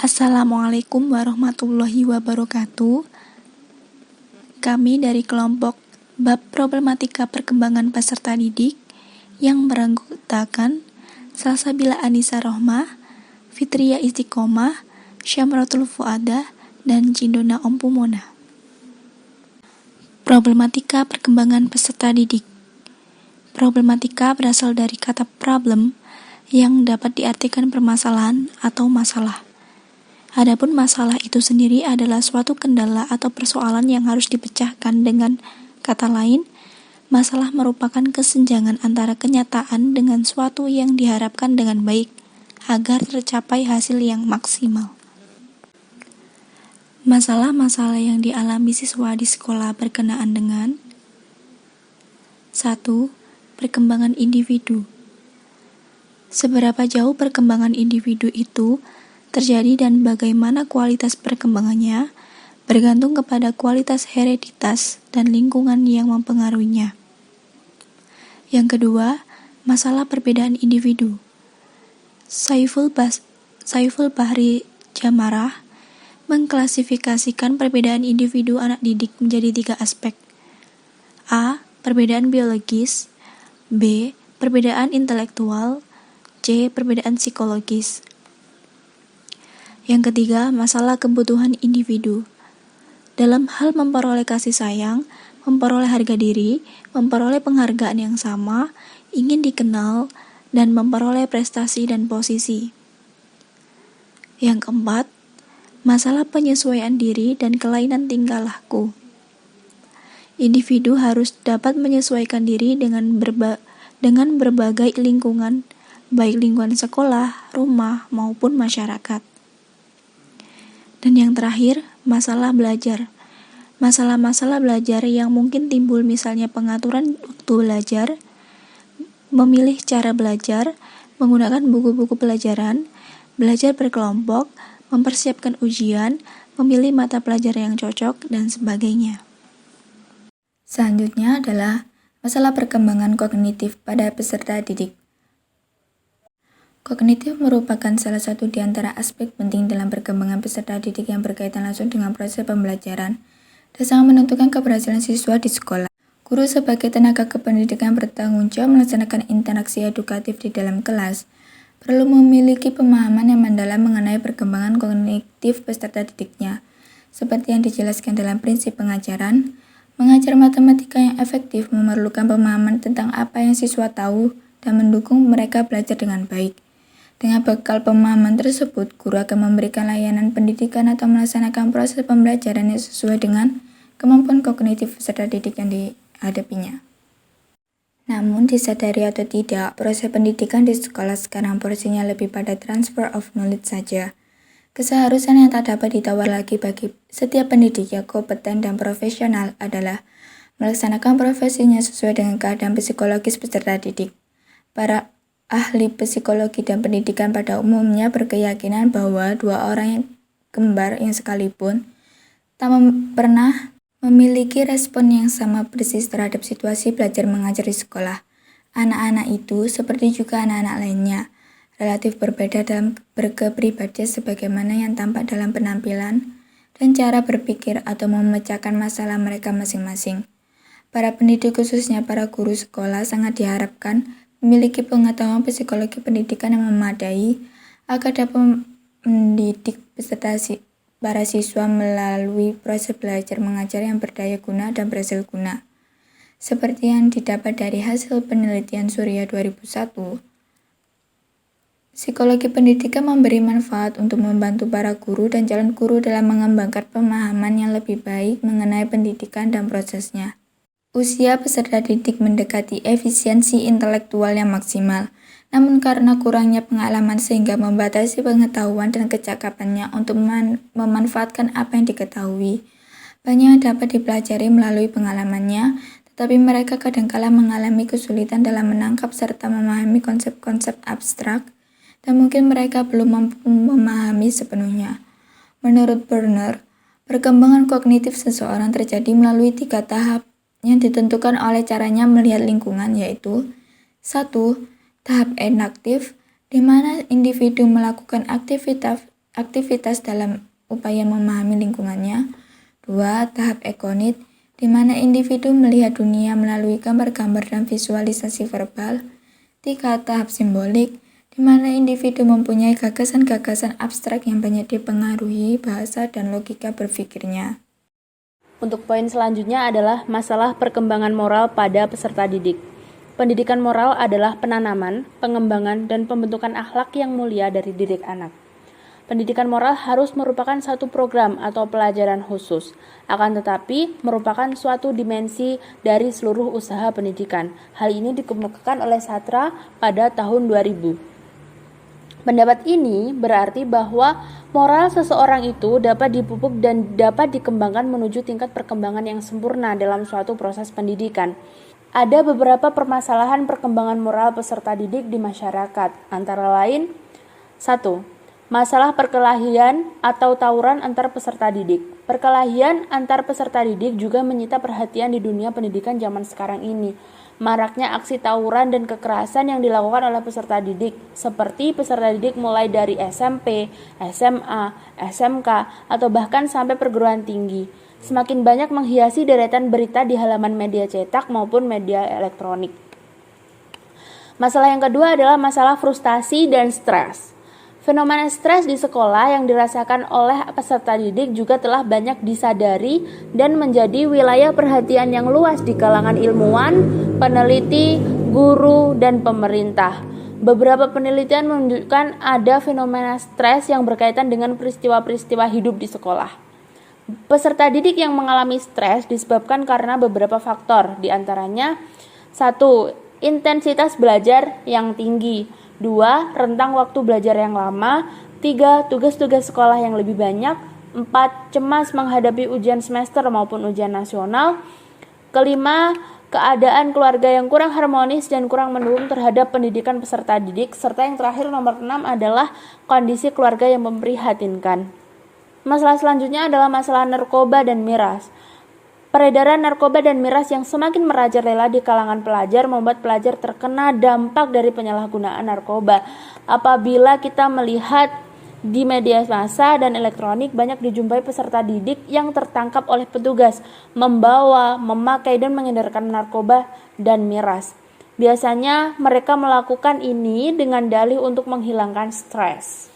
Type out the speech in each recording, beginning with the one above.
Assalamualaikum warahmatullahi wabarakatuh. Kami dari kelompok Bab Problematika Perkembangan Peserta Didik yang beranggotakan Salsabila Anisa Rohmah, Fitria Istiqomah, Syamratul Fuadah, dan Cindona Ompumona. Problematika perkembangan peserta didik. Problematika berasal dari kata problem yang dapat diartikan permasalahan atau masalah. Adapun masalah itu sendiri adalah suatu kendala atau persoalan yang harus dipecahkan. Dengan kata lain, masalah merupakan kesenjangan antara kenyataan dengan suatu yang diharapkan dengan baik agar tercapai hasil yang maksimal. Masalah-masalah yang dialami siswa di sekolah berkenaan dengan 1. Perkembangan individu. Seberapa jauh perkembangan individu itu terjadi dan bagaimana kualitas perkembangannya bergantung kepada kualitas hereditas dan lingkungan yang mempengaruhinya. Yang kedua, masalah perbedaan individu. Saiful Bahri Jamarah mengklasifikasikan perbedaan individu anak didik menjadi 3 aspek. A. Perbedaan biologis. B. Perbedaan intelektual. C. Perbedaan psikologis. Yang ketiga, masalah kebutuhan individu. Dalam hal memperoleh kasih sayang, memperoleh harga diri, memperoleh penghargaan yang sama, ingin dikenal, dan memperoleh prestasi dan posisi. Yang keempat, masalah penyesuaian diri dan kelainan tingkah laku. Individu harus dapat menyesuaikan diri dengan berbagai lingkungan, baik lingkungan sekolah, rumah, maupun masyarakat. Dan yang terakhir, masalah belajar. Masalah-masalah belajar yang mungkin timbul misalnya pengaturan waktu belajar, memilih cara belajar, menggunakan buku-buku pelajaran, belajar berkelompok, mempersiapkan ujian, memilih mata pelajaran yang cocok, dan sebagainya. Selanjutnya adalah masalah perkembangan kognitif pada peserta didik. Kognitif merupakan salah satu di antara aspek penting dalam perkembangan peserta didik yang berkaitan langsung dengan proses pembelajaran dan sangat menentukan keberhasilan siswa di sekolah. Guru sebagai tenaga kependidikan bertanggung jawab melaksanakan interaksi edukatif di dalam kelas, perlu memiliki pemahaman yang mendalam mengenai perkembangan kognitif peserta didiknya. Seperti yang dijelaskan dalam prinsip pengajaran, mengajar matematika yang efektif memerlukan pemahaman tentang apa yang siswa tahu dan mendukung mereka belajar dengan baik. Dengan bekal pemahaman tersebut, guru akan memberikan layanan pendidikan atau melaksanakan proses pembelajaran yang sesuai dengan kemampuan kognitif peserta didik yang dihadapinya. Namun, disadari atau tidak, proses pendidikan di sekolah sekarang porsinya lebih pada transfer of knowledge saja. Keseharusan yang tak dapat ditawar lagi bagi setiap pendidik yang kompeten dan profesional adalah melaksanakan profesinya sesuai dengan keadaan psikologis peserta didik. Para ahli psikologi dan pendidikan pada umumnya berkeyakinan bahwa 2 orang yang kembar yang sekalipun tak pernah memiliki respon yang sama persis terhadap situasi belajar mengajar di sekolah. Anak-anak itu, seperti juga anak-anak lainnya, relatif berbeda dalam berkepribadian sebagaimana yang tampak dalam penampilan dan cara berpikir atau memecahkan masalah mereka masing-masing. Para pendidik, khususnya para guru sekolah, sangat diharapkan memiliki pengetahuan psikologi pendidikan yang memadai agar dapat mendidik peserta para siswa melalui proses belajar mengajar yang berdaya guna dan berhasil guna. Seperti yang didapat dari hasil penelitian Surya 2001, psikologi pendidikan memberi manfaat untuk membantu para guru dan calon guru dalam mengembangkan pemahaman yang lebih baik mengenai pendidikan dan prosesnya. Usia peserta didik mendekati efisiensi intelektual yang maksimal, namun karena kurangnya pengalaman sehingga membatasi pengetahuan dan kecakapannya untuk memanfaatkan apa yang diketahui. Banyak yang dapat dipelajari melalui pengalamannya, tetapi mereka kadangkala mengalami kesulitan dalam menangkap serta memahami konsep-konsep abstrak, dan mungkin mereka belum mampu memahami sepenuhnya. Menurut Berner, perkembangan kognitif seseorang terjadi melalui 3 tahap yang ditentukan oleh caranya melihat lingkungan, yaitu 1. Tahap inaktif, di mana individu melakukan aktivitas aktivitas dalam upaya memahami lingkungannya. 2. Tahap ekonit, di mana individu melihat dunia melalui gambar-gambar dan visualisasi verbal. 3. Tahap simbolik, di mana individu mempunyai gagasan-gagasan abstrak yang banyak dipengaruhi bahasa dan logika berpikirnya. Untuk poin selanjutnya adalah masalah perkembangan moral pada peserta didik. Pendidikan moral adalah penanaman, pengembangan, dan pembentukan akhlak yang mulia dari didik anak. Pendidikan moral harus merupakan satu program atau pelajaran khusus, akan tetapi merupakan suatu dimensi dari seluruh usaha pendidikan. Hal ini dikemukakan oleh Satra pada tahun 2000. Pendapat ini berarti bahwa moral seseorang itu dapat dipupuk dan dapat dikembangkan menuju tingkat perkembangan yang sempurna dalam suatu proses pendidikan. Ada beberapa permasalahan perkembangan moral peserta didik di masyarakat, antara lain 1. Masalah perkelahian atau tawuran antar peserta didik. Perkelahian antar peserta didik juga menyita perhatian di dunia pendidikan zaman sekarang ini. Maraknya aksi tawuran dan kekerasan yang dilakukan oleh peserta didik, seperti peserta didik mulai dari SMP, SMA, SMK, atau bahkan sampai perguruan tinggi, semakin banyak menghiasi deretan berita di halaman media cetak maupun media elektronik. Masalah yang kedua adalah masalah frustasi dan stres. Fenomena stres di sekolah yang dirasakan oleh peserta didik juga telah banyak disadari dan menjadi wilayah perhatian yang luas di kalangan ilmuwan, peneliti, guru, dan pemerintah. Beberapa penelitian menunjukkan ada fenomena stres yang berkaitan dengan peristiwa-peristiwa hidup di sekolah. Peserta didik yang mengalami stres disebabkan karena beberapa faktor, diantaranya 1. Intensitas belajar yang tinggi. 2. Rentang waktu belajar yang lama. 3. Tugas-tugas sekolah yang lebih banyak. 4. Cemas menghadapi ujian semester maupun ujian nasional. 5. Keadaan keluarga yang kurang harmonis dan kurang mendukung terhadap pendidikan peserta didik. Serta yang terakhir nomor 6 adalah kondisi keluarga yang memprihatinkan. Masalah selanjutnya adalah masalah narkoba dan miras. Peredaran narkoba dan miras yang semakin merajalela di kalangan pelajar membuat pelajar terkena dampak dari penyalahgunaan narkoba. Apabila kita melihat di media massa dan elektronik, banyak dijumpai peserta didik yang tertangkap oleh petugas membawa, memakai, dan mengedarkan narkoba dan miras. Biasanya mereka melakukan ini dengan dalih untuk menghilangkan stres.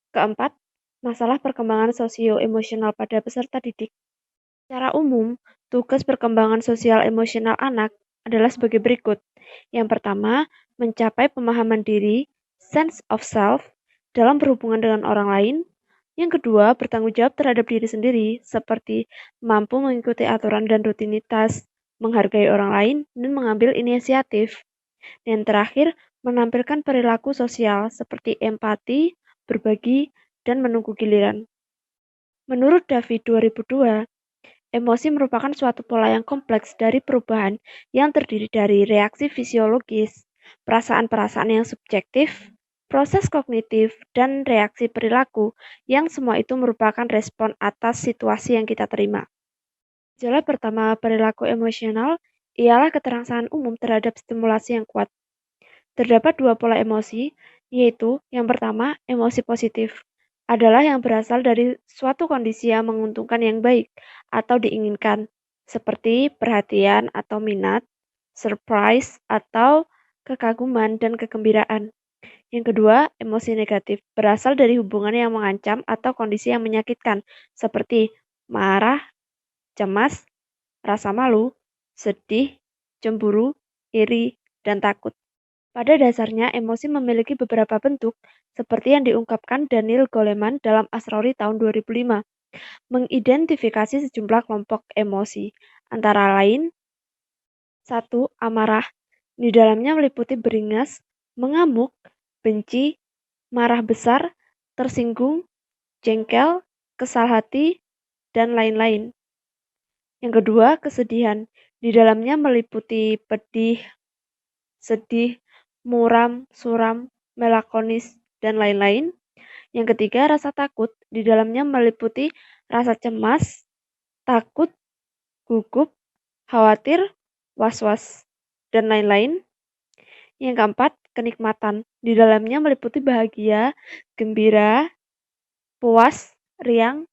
Keempat, masalah perkembangan sosio-emosional pada peserta didik. Secara umum, tugas perkembangan sosial emosional anak adalah sebagai berikut. Yang pertama, mencapai pemahaman diri, sense of self, dalam berhubungan dengan orang lain. Yang kedua, bertanggung jawab terhadap diri sendiri, seperti mampu mengikuti aturan dan rutinitas, menghargai orang lain, dan mengambil inisiatif. Dan terakhir, menampilkan perilaku sosial seperti empati, berbagi, dan menunggu giliran. Menurut David 2002, emosi merupakan suatu pola yang kompleks dari perubahan yang terdiri dari reaksi fisiologis, perasaan-perasaan yang subjektif, proses kognitif, dan reaksi perilaku yang semua itu merupakan respon atas situasi yang kita terima. Gejala pertama perilaku emosional ialah keterangsaan umum terhadap stimulasi yang kuat. Terdapat dua pola emosi, yaitu yang pertama, emosi positif adalah yang berasal dari suatu kondisi yang menguntungkan yang baik atau diinginkan, seperti perhatian atau minat, surprise atau kekaguman dan kegembiraan. Yang kedua, emosi negatif berasal dari hubungan yang mengancam atau kondisi yang menyakitkan, seperti marah, cemas, rasa malu, sedih, cemburu, iri, dan takut. Pada dasarnya, emosi memiliki beberapa bentuk, seperti yang diungkapkan Daniel Goleman dalam Asrori tahun 2005, mengidentifikasi sejumlah kelompok emosi, antara lain 1. Amarah, di dalamnya meliputi beringas, mengamuk, benci, marah besar, tersinggung, jengkel, kesal hati, dan lain-lain. Yang kedua, kesedihan, di dalamnya meliputi pedih, sedih, muram, suram, melankolis, dan lain-lain. Yang ketiga, rasa takut. Di dalamnya meliputi rasa cemas, takut, gugup, khawatir, was-was, dan lain-lain. Yang keempat, kenikmatan. Di dalamnya meliputi bahagia, gembira, puas, riang,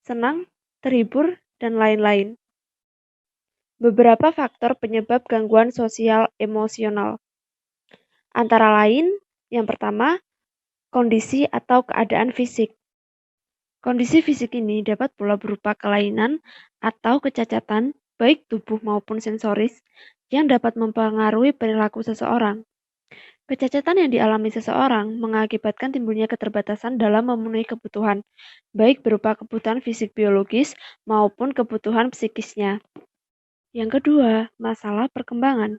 senang, terhibur, dan lain-lain. Beberapa faktor penyebab gangguan sosial emosional. Antara lain, yang pertama, kondisi atau keadaan fisik. Kondisi fisik ini dapat pula berupa kelainan atau kecacatan, baik tubuh maupun sensoris, yang dapat mempengaruhi perilaku seseorang. Kecacatan yang dialami seseorang mengakibatkan timbulnya keterbatasan dalam memenuhi kebutuhan, baik berupa kebutuhan fisik biologis maupun kebutuhan psikisnya. Yang kedua, masalah perkembangan.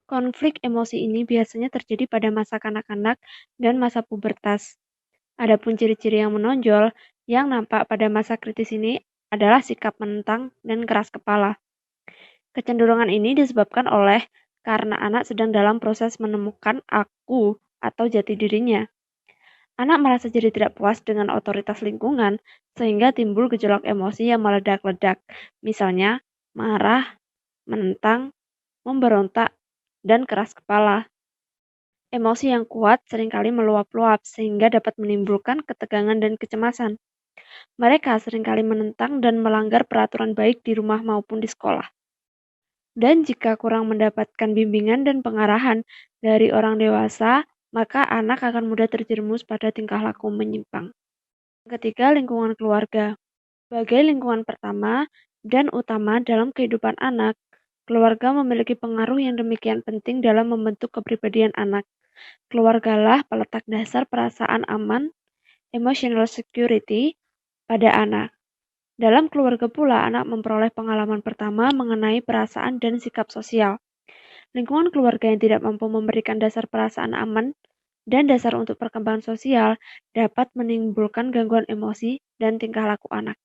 Konflik emosi ini biasanya terjadi pada masa kanak-kanak dan masa pubertas. Adapun ciri-ciri yang menonjol yang nampak pada masa kritis ini adalah sikap menentang dan keras kepala. Kecenderungan ini disebabkan oleh karena anak sedang dalam proses menemukan aku atau jati dirinya. Anak merasa jadi tidak puas dengan otoritas lingkungan sehingga timbul gejolak emosi yang meledak-ledak. Misalnya marah, menentang, memberontak, dan keras kepala. Emosi yang kuat seringkali meluap-luap sehingga dapat menimbulkan ketegangan dan kecemasan. Mereka seringkali menentang dan melanggar peraturan baik di rumah maupun di sekolah. Dan jika kurang mendapatkan bimbingan dan pengarahan dari orang dewasa, maka anak akan mudah terjerumus pada tingkah laku menyimpang. Ketiga, lingkungan keluarga. Sebagai lingkungan pertama dan utama dalam kehidupan anak, keluarga memiliki pengaruh yang demikian penting dalam membentuk kepribadian anak. Keluargalah peletak dasar perasaan aman, emotional security, pada anak. Dalam keluarga pula, anak memperoleh pengalaman pertama mengenai perasaan dan sikap sosial. Lingkungan keluarga yang tidak mampu memberikan dasar perasaan aman dan dasar untuk perkembangan sosial dapat menimbulkan gangguan emosi dan tingkah laku anak.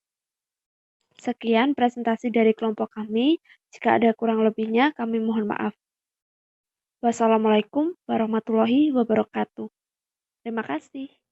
Sekian presentasi dari kelompok kami. Jika ada kurang lebihnya, kami mohon maaf. Wassalamualaikum warahmatullahi wabarakatuh. Terima kasih.